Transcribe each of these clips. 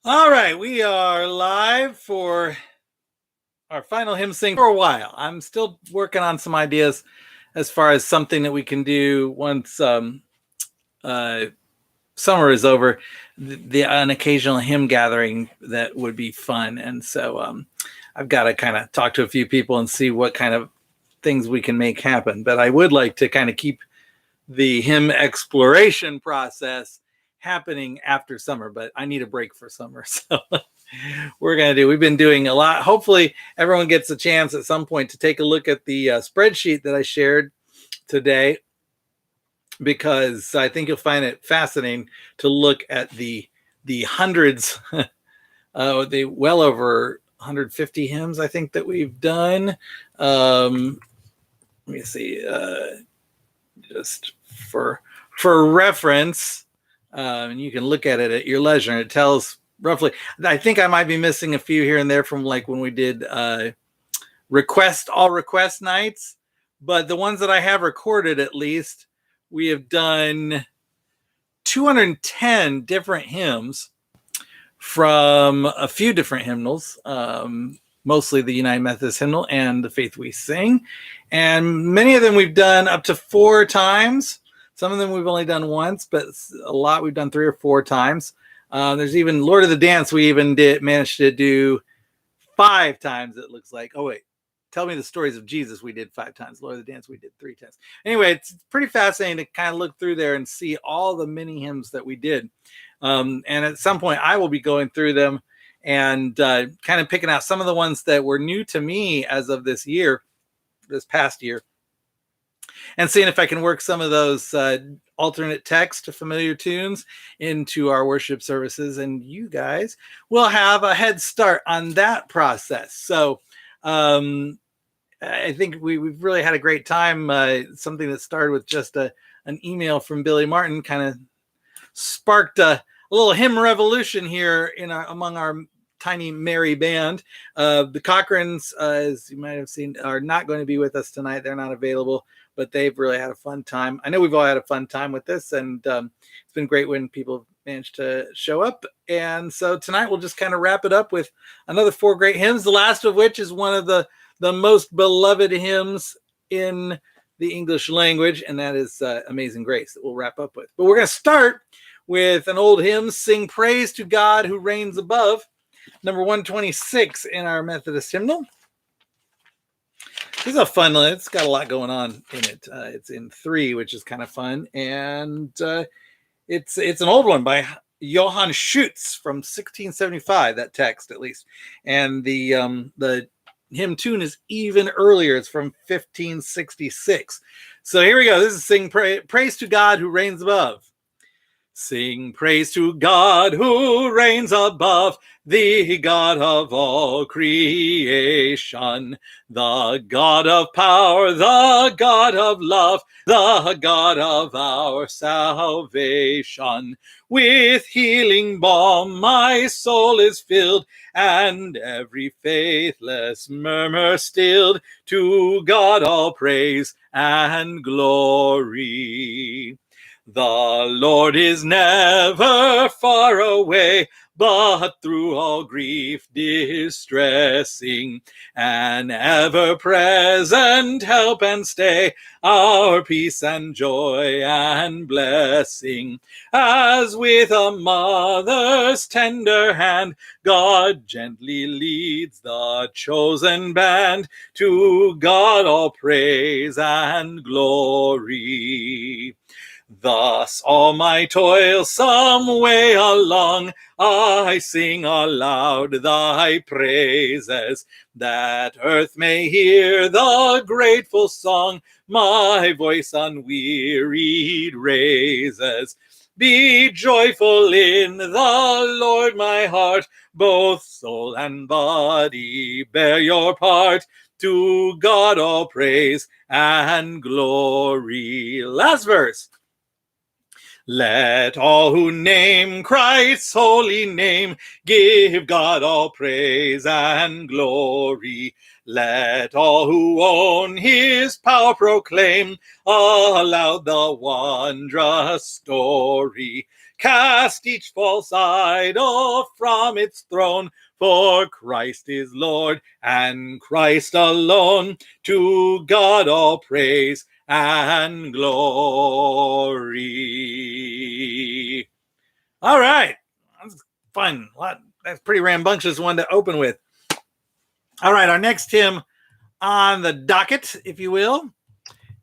All right, we are live for our final hymn sing for a while. I'm still working on some ideas as far as something that we can do once uh, summer is over. An occasional hymn gathering that would be fun, and so I've got to kind of talk to a few people and see what kind of things we can make happen. But I would like to kind of keep the hymn exploration process happening after summer, but I need a break for summer. So we've been doing a lot. Hopefully everyone gets a chance at some point to take a look at the spreadsheet that I shared today, because I think you'll find it fascinating to look at the hundreds, the well over 150 hymns I think that we've done. Let me see, just for reference, and you can look at it at your leisure. And it tells roughly. I think I might be missing a few here and there from like when we did request nights, but the ones that I have recorded, at least, we have done 210 different hymns from a few different hymnals, mostly the United Methodist hymnal and the Faith We Sing. And many of them we've done up to 4 times. Some of them we've only done once, but a lot we've done 3 or 4 times. There's even Lord of the Dance we even managed to do 5 times, it looks like. Oh, wait. Tell Me the Stories of Jesus we did 5 times. Lord of the Dance we did 3 times. Anyway, it's pretty fascinating to kind of look through there and see all the mini hymns that we did. And at some point, I will be going through them and kind of picking out some of the ones that were new to me as of this past year, and seeing if I can work some of those alternate text to familiar tunes into our worship services. And you guys will have a head start on that process. So I think we've really had a great time. Something that started with just an email from Billy Martin kind of sparked a little hymn revolution here among our tiny merry band. The Cochrans, as you might have seen, are not going to be with us tonight. They're not available, but they've really had a fun time. I know we've all had a fun time with this, and it's been great when people managed to show up. And so tonight we'll just kind of wrap it up with another 4 great hymns, the last of which is one of the most beloved hymns in the English language, and that is Amazing Grace, that we'll wrap up with. But we're going to start with an old hymn, Sing Praise to God Who Reigns Above, number 126 in our Methodist hymnal. This is a fun one. It's got a lot going on in it. It's in 3, which is kind of fun, and it's an old one by Johann Schütz from 1675. That text, at least, and the hymn tune is even earlier. It's from 1566. So here we go. This is Sing Praise to God Who Reigns Above. Sing praise to God who reigns above, the God of all creation, the God of power, the God of love, the God of our salvation. With healing balm my soul is filled, and every faithless murmur stilled. To God all praise and glory. The Lord is never far away, but through all grief distressing, an ever-present help and stay, our peace and joy and blessing. As with a mother's tender hand, God gently leads the chosen band. To God all praise and glory. Thus all my toilsome way along, I sing aloud thy praises, that earth may hear the grateful song my voice unwearied raises. Be joyful in the Lord, my heart, both soul and body bear your part. To God all praise and glory. Last verse. Let all who name Christ's holy name give God all praise and glory. Let all who own his power proclaim aloud the wondrous story. Cast each false idol from its throne, for Christ is Lord and Christ alone. To God all praise and glory. All right. That's fun. That's a pretty rambunctious one to open with. All right. Our next hymn on the docket, if you will,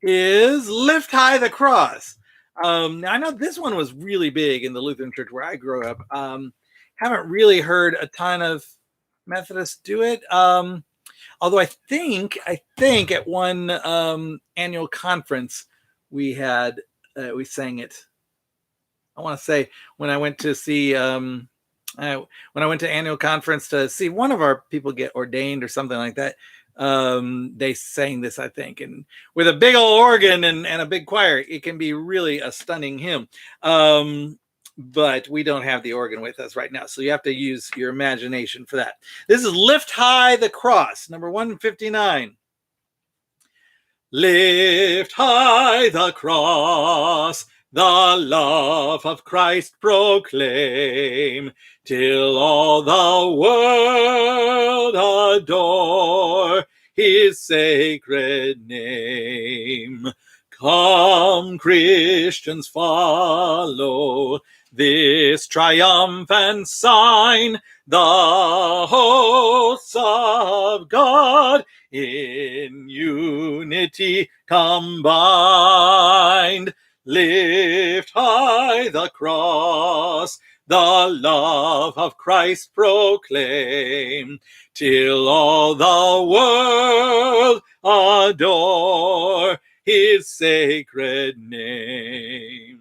is Lift High the Cross. Now I know this one was really big in the Lutheran church where I grew up. Haven't really heard a ton of Methodists do it. Although I think at one annual conference we sang it. I want to say when I went to see when I went to annual conference to see one of our people get ordained or something like that. They sang this, I think, and with a big old organ and a big choir, it can be really a stunning hymn. But we don't have the organ with us right now, so you have to use your imagination for that. This is Lift High the Cross, number 159. Lift high the cross, the love of Christ proclaim, till all the world adore his sacred name. Come, Christians, follow this triumphant sign, the hosts of God in unity combined. Lift high the cross, the love of Christ proclaim, till all the world adore his sacred name.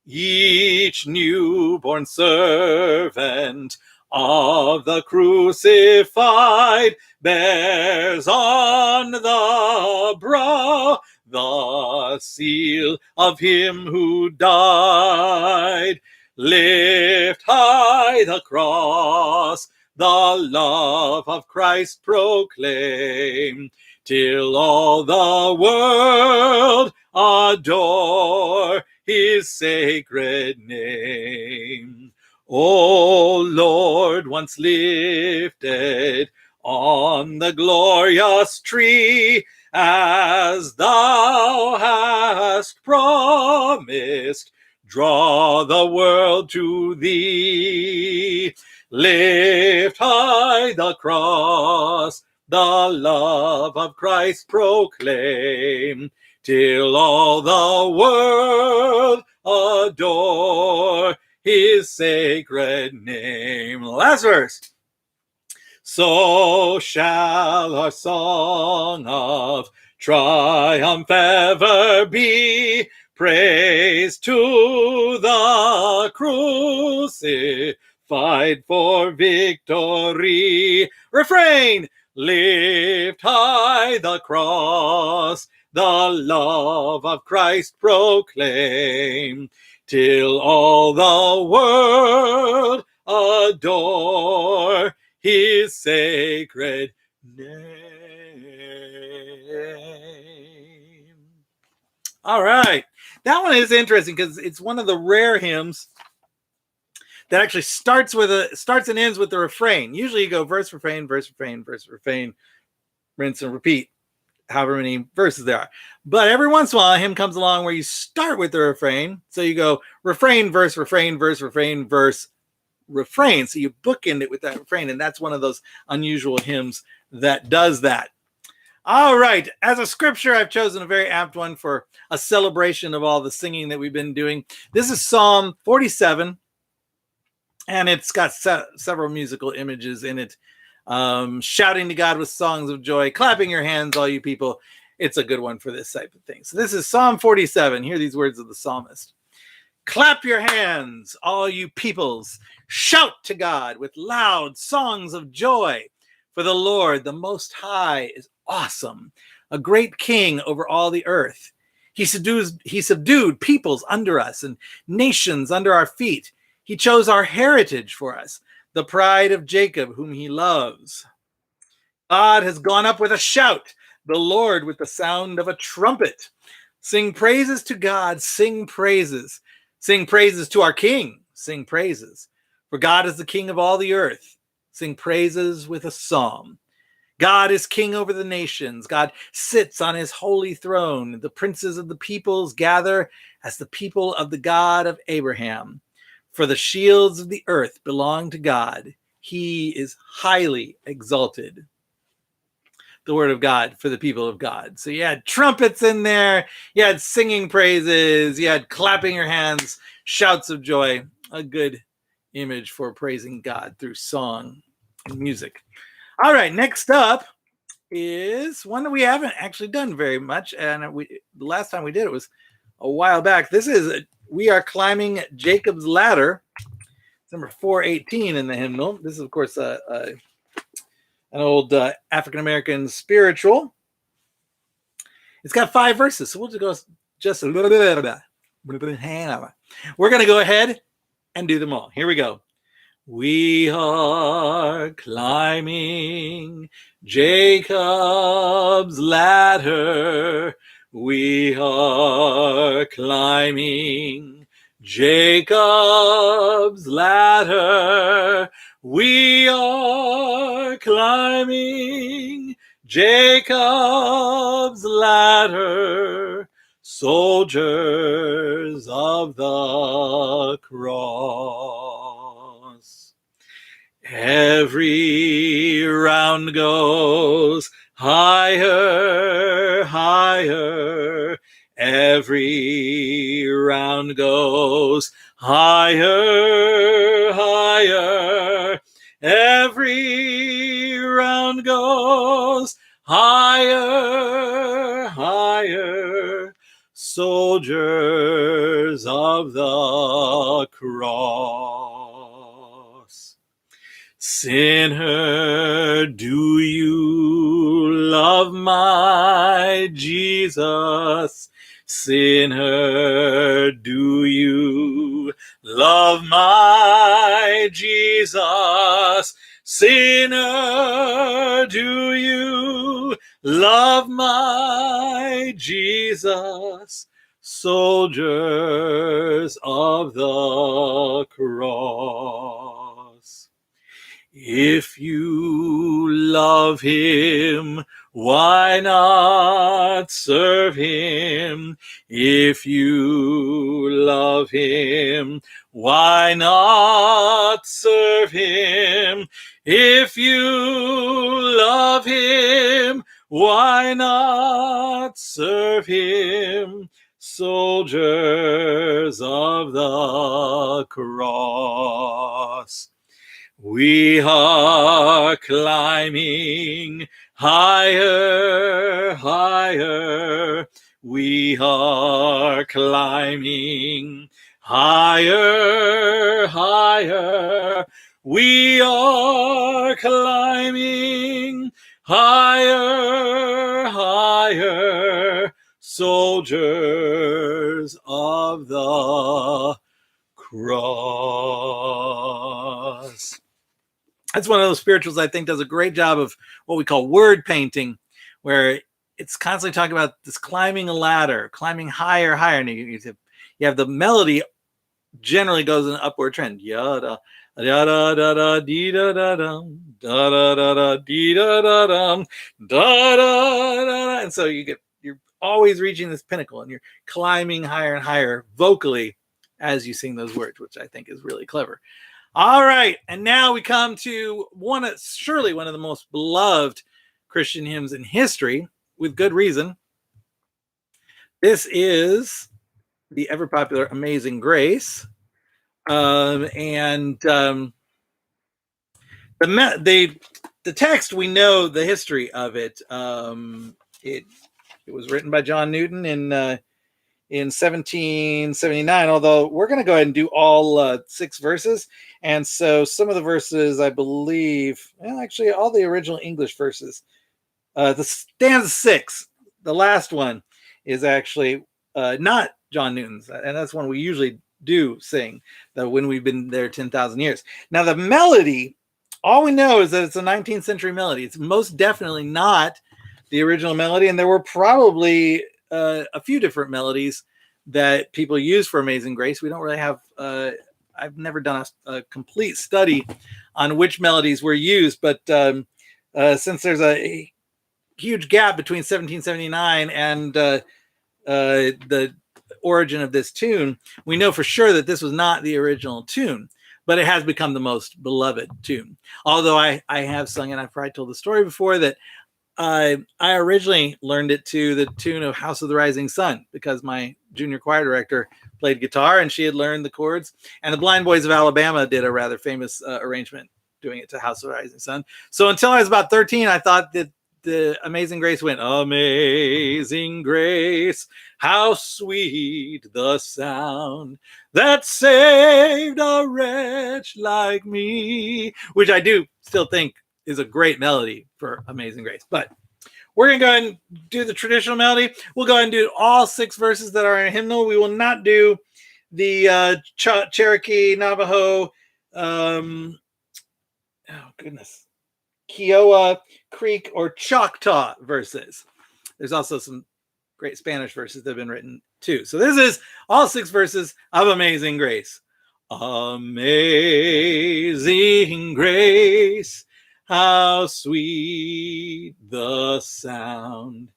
Each newborn servant of the crucified bears on the brow the seal of him who died. Lift high the cross, the love of Christ proclaim, till all the world adore his sacred name. O Lord, once lifted on the glorious tree, as thou hast promised, draw the world to thee. Lift high the cross, the love of Christ proclaim, till all the world adore his sacred name. Last verse. So shall our song of triumph ever be, praise to the crucified for victory. Refrain. Lift high the cross, the love of Christ proclaim, till all the world adore his sacred name. All right. That one is interesting because it's one of the rare hymns that actually starts and ends with the refrain. Usually you go verse, refrain, verse, refrain, verse, refrain, rinse and repeat, however many verses there are. But every once in a while, a hymn comes along where you start with the refrain. So you go refrain, verse, refrain, verse, refrain, verse, refrain. So you bookend it with that refrain. And that's one of those unusual hymns that does that. All right. As a scripture, I've chosen a very apt one for a celebration of all the singing that we've been doing. This is Psalm 47. And it's got several musical images in it. Shouting to God with songs of joy, clapping your hands, all you people. It's a good one for this type of thing. So this is Psalm 47. Hear these words of the psalmist. Clap your hands, all you peoples. Shout to God with loud songs of joy. For the Lord, the Most High, is awesome, a great king over all the earth. He subdued peoples under us and nations under our feet. He chose our heritage for us, the pride of Jacob, whom he loves. God has gone up with a shout, the Lord with the sound of a trumpet. Sing praises to God, sing praises. Sing praises to our King, sing praises. For God is the King of all the earth. Sing praises with a psalm. God is king over the nations. God sits on his holy throne. The princes of the peoples gather as the people of the God of Abraham. For the shields of the earth belong to God. He is highly exalted. The word of God for the people of God. So you had trumpets in there. You had singing praises. You had clapping your hands, shouts of joy. A good image for praising God through song and music. All right, next up is one that we haven't actually done very much, and the last time we did it was a while back. This is We Are Climbing Jacob's Ladder. It's number 418 in the hymnal. This is, of course, an old African-American spiritual. It's got 5 verses, so we'll just a little bit of that. We're going to go ahead and do them all. Here we go. We are climbing Jacob's ladder. We are climbing Jacob's ladder. We are climbing Jacob's ladder. Soldiers of the cross. Every round goes higher, higher. Every round goes higher, higher. Every round goes higher, higher. Soldiers of the cross. Sinner, do you love my Jesus? Sinner, do you love my Jesus? Sinner, do you love my Jesus? Soldiers of the cross. If you love him, why not serve him? If you love him, why not serve him? If you love him, why not serve him? Soldiers of the cross. We are climbing higher, higher. We are climbing higher, higher. We are climbing higher, higher. Soldiers of the cross. That's one of those spirituals I think does a great job of what we call word painting, where it's constantly talking about this climbing a ladder, climbing higher, higher. And you have the melody generally goes in an upward trend. Yada, da da da dee da da dum, da da da da dee da da dum, da da da. And so you're always reaching this pinnacle, and you're climbing higher and higher vocally as you sing those words, which I think is really clever. All right, and now we come to surely one of the most beloved Christian hymns in history, with good reason. This is the ever popular Amazing Grace. The text, we know the history of it. It was written by John Newton in 1779, although we're going to go ahead and do all 6 verses. And so some of the verses, I believe, actually all the original English verses, the stanza 6, the last one, is actually not John Newton's, and that's one we usually do sing, the When We've Been There 10,000 Years. Now the melody, all we know is that it's a 19th century melody. It's most definitely not the original melody, and there were probably a few different melodies that people use for Amazing Grace. We don't really have, I've never done a complete study on which melodies were used, but since there's a huge gap between 1779 and the origin of this tune, we know for sure that this was not the original tune, but it has become the most beloved tune. Although I have sung, and I've probably told the story before, that I originally learned it to the tune of House of the Rising Sun because my junior choir director played guitar and she had learned the chords. And the Blind Boys of Alabama did a rather famous arrangement doing it to House of the Rising Sun. So until I was about 13, I thought that the Amazing Grace went, Amazing Grace, how sweet the sound that saved a wretch like me, which I do still think is a great melody for Amazing Grace. But we're going to go ahead and do the traditional melody. We'll go ahead and do all 6 verses that are in a hymnal. We will not do the Cherokee, Navajo, Kiowa, Creek, or Choctaw verses. There's also some great Spanish verses that have been written too. So this is all 6 verses of Amazing Grace. Amazing Grace, how sweet the sound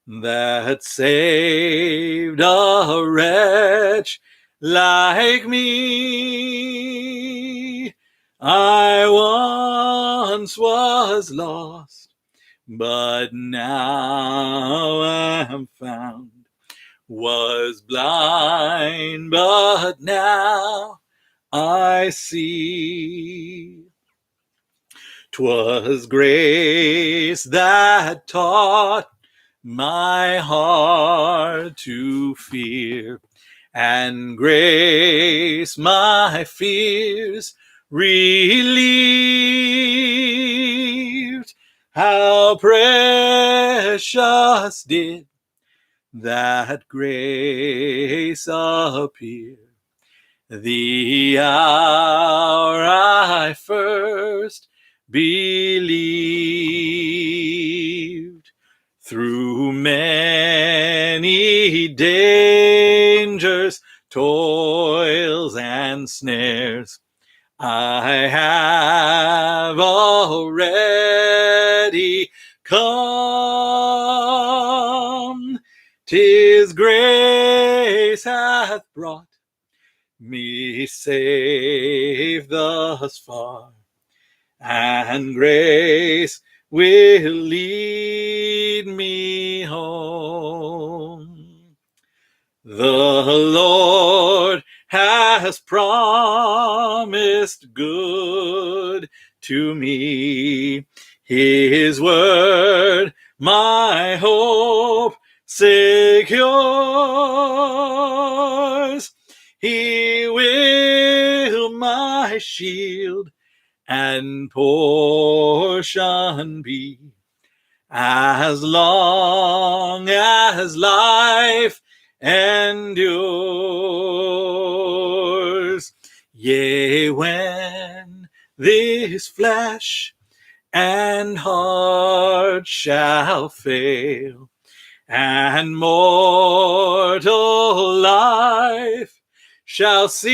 that saved a wretch like me. I once was lost, but now am found. Was blind, but now I see. 'Twas grace that taught my heart to fear, and grace my fears relieved. How precious did that grace appear the hour I first believed. Through many dangers, toils, and snares, I have already come. 'Tis grace hath brought me safe thus far, and grace will lead me home. The Lord has promised good to me. His word my hope secures. He will my shield and portion be, as long as life endures. Yea, when this flesh and heart shall fail, and mortal life shall cease,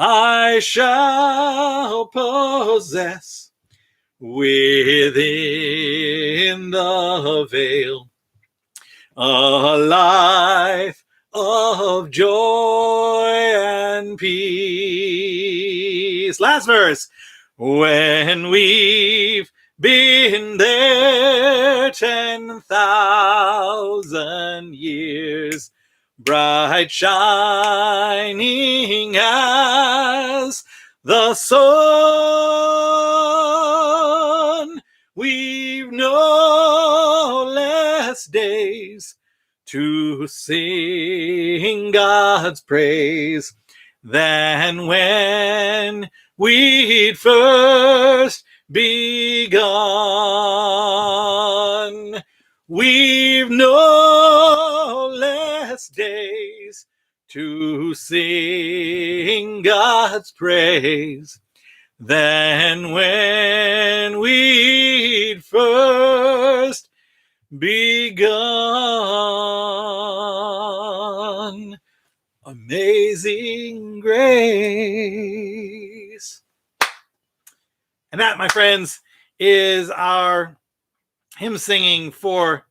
I shall possess within the veil a life of joy and peace. Last verse. When we've been there 10,000 years, bright shining as the sun, we've no less days to sing God's praise than when we'd first begun. we've no less days to sing God's praise than when we'd first begun. Amazing grace. And that, my friends, is our hymn singing for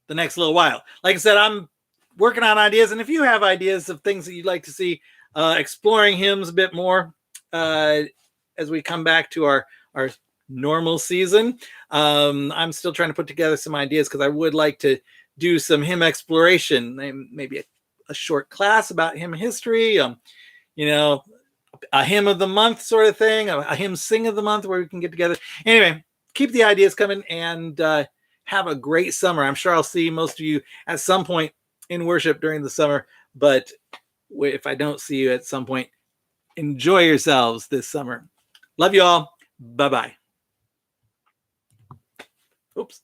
the next little while. Like I said, I'm working on ideas, and if you have ideas of things that you'd like to see, exploring hymns a bit more as we come back to our normal season, I'm still trying to put together some ideas because I would like to do some hymn exploration, maybe a short class about hymn history, you know, a hymn of the month sort of thing, a hymn sing of the month where we can get together. Anyway, keep the ideas coming, and have a great summer. I'm sure I'll see most of you at some point in worship during the summer, but if I don't see you at some point, enjoy yourselves this summer. Love you all. Bye-bye. Oops.